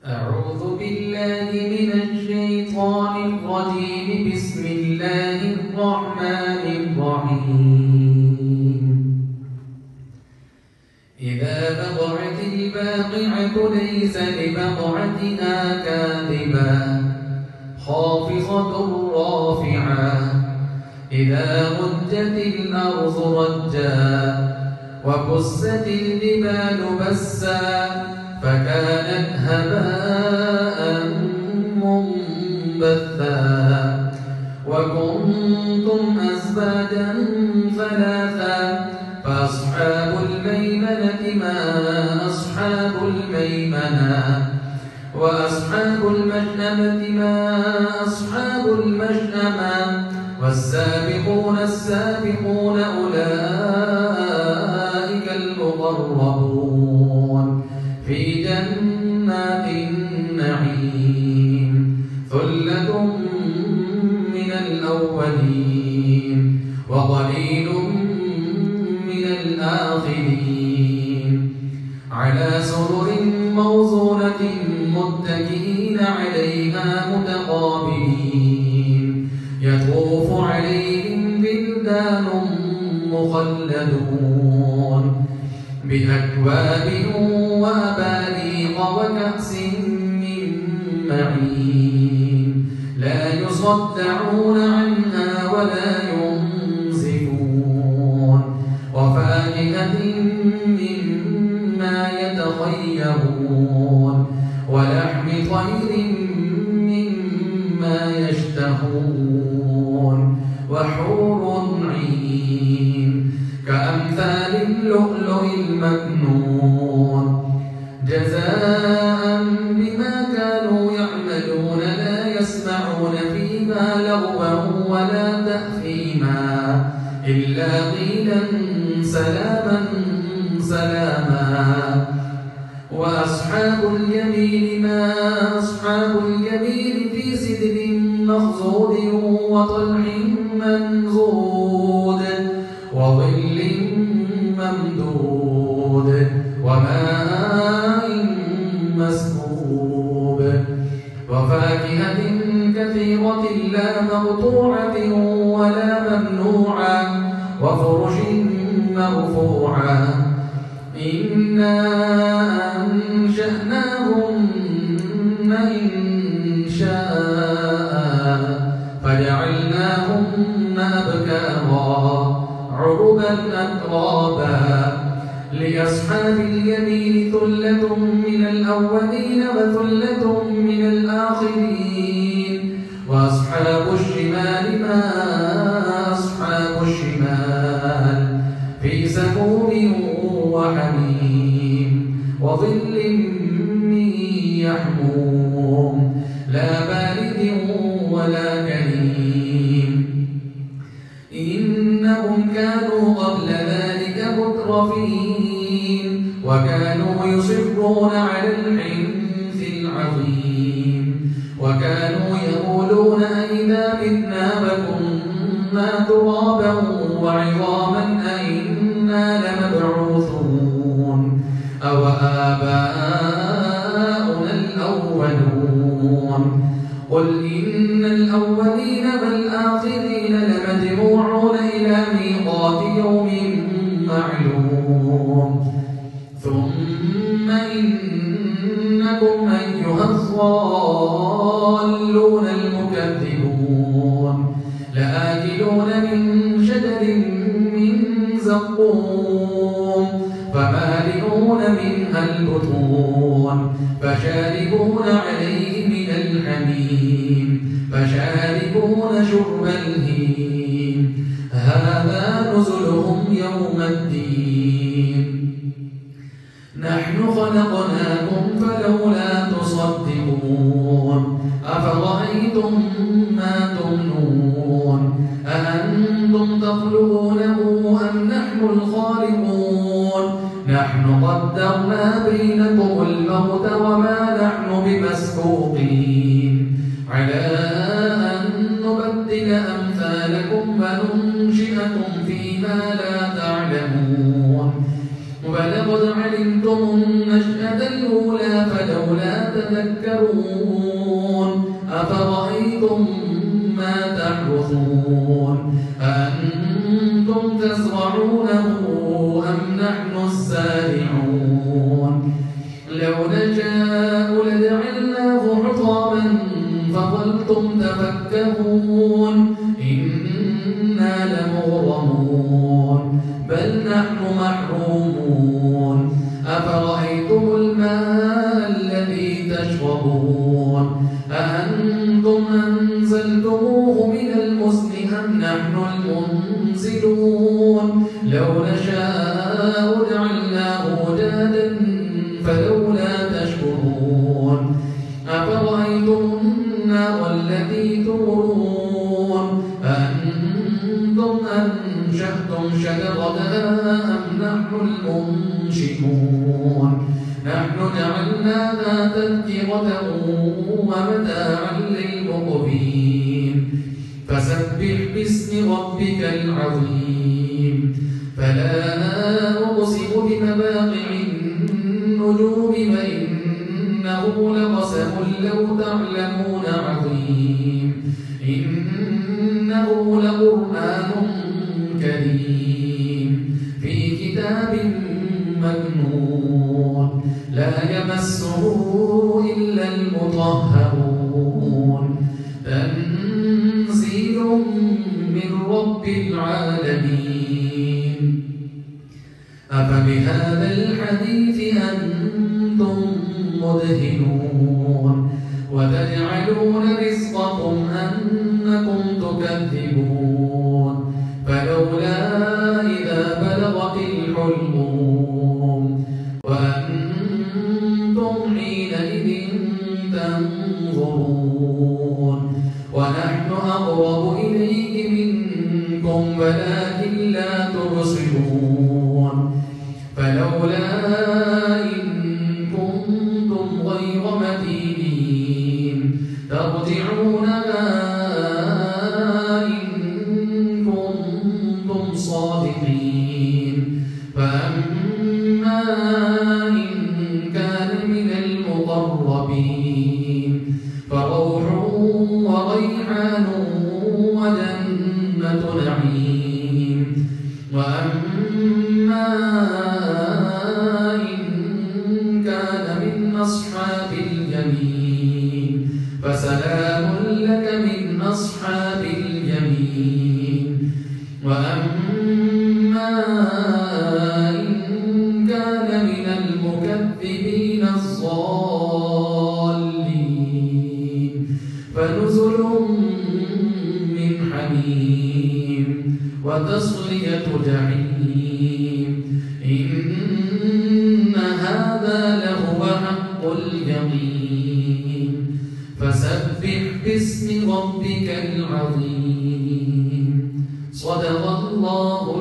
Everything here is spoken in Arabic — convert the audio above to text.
أعوذ بالله من الشيطان الرجيم. بسم الله الرحمن الرحيم. إذا وقعت الواقعة ليس لوقعتها كاذبة خافضة رافعة إذا رجت الأرض رجا وبست الجبال بسا فكانت هباء منبثا وكنتم أزواجا ثلاثا فأصحاب الميمنة ما أصحاب الميمنة وأصحاب المشأمة ما أصحاب المشأمة والسابقون السابقون أولئك المقربون في جنات النعيم ثلة من الأولين وقليل من الآخرين على سرر موضونة متكئين عليها متقابلين يطوف عليهم بلدان مخلدون بأكواب وأباريق وكأس من معين لا يصدعون عنها ولا ينزفون وفاكهة مما يتخيرون ولحم طير مما يشتهون وحور عين كأمثال اللؤلؤ المكنون جزاء بما كانوا يعملون لا يسمعون فيها لغوا ولا تأثيما إلا قيلا سلاما سلاما وأصحاب اليمين ما أصحاب اليمين في سدر مخضود وطلح منضود وظل ممدود وماء مسكوب وفاكهة كثيرة لا مقطوعة ولا ممنوعة وفرش مرفوعة إنا أنشأناهن إنشاء فجعلناهن أبكارا عربا أترابا لأصحاب اليمين ثلة من الأولين وثلة من الآخرين وأصحاب الشمال ما أصحاب الشمال في سموم وحميم وظل من يحموم لا بارد ولا كريم إنهم كانوا قبل ذلك مترفين وكانوا يصرون على الحنث العظيم وكانوا يقولون أئذا متنا وكنا ترابا وعظاما أئنا لمبعوثون أو آباؤنا الأولون قل إن الأولين والآخرين لمجموعون إلى ميقات يوم معلوم ثم إنكم أيها الضالون المكذبون لآكلون من شجر من زقوم فمالئون منها البطون فشاربون عليه من الحميم فشاربون شرب الهيم هذا نزلهم يوم الدين نحن خلقناكم فلولا تصدقون أفرأيتم ما تمنون أأنتم تخلقونه أم نحن الخالقون نحن قدرنا بينكم الموت وما نحن بمسبوقين على أن نبدل أمثالكم وننشئكم فيما لا تعلمون ولقد علمتم النشأة الأولى فلولا تذكرون أفرأيتم ما تحرثون أأنتم تزرعونه أم نحن الزارعون لو نشاء لجعلناه حطاما فظلتم تفكهون إنا لمغرمون بل نحن محرومون أفرأيتم الماء الذي تشربون أأنتم أنزلتموه من المزن أم نحن المنزلون لو نشاء جعلناه أجاجا فلولا تشكرون أفرأيتم النار التي تورون أأنتم أنشأتم شجرتها أم نحن المنشئون نحن جعلناها تذكرة ومتاعا للمقوين فسبح باسم ربك العظيم فلا أقسم بمواقع النجوم وإنه لقسم لو تعلمون عظيم إنه لقرآن كريم في كتاب مكنون لا يمسه إلا المطهرون تنزيل من رب العالمين أفبهذا الحديث أنتم مدهنون وتجعلون رزقكم أنكم تكذبون فلولا إذا بلغت الحلقوم وأنتم حينئذ تنظرون ونحن أقرب إليه منكم ولكن لا تبصرون فلولا إن كنتم غير مدينين ترجعونها إن كنتم صادقين فأما إن كان من المقربين فروح وريحان وجنة نعيم وأما إن كان من أصحاب اليمين فسلام لك من أصحاب اليمين وأما إن كان من المكذبين الضالين فنزل من حميم وتصلية جحيم إن هذا لهو حق اليقين فسبح باسم ربك العظيم صدق الله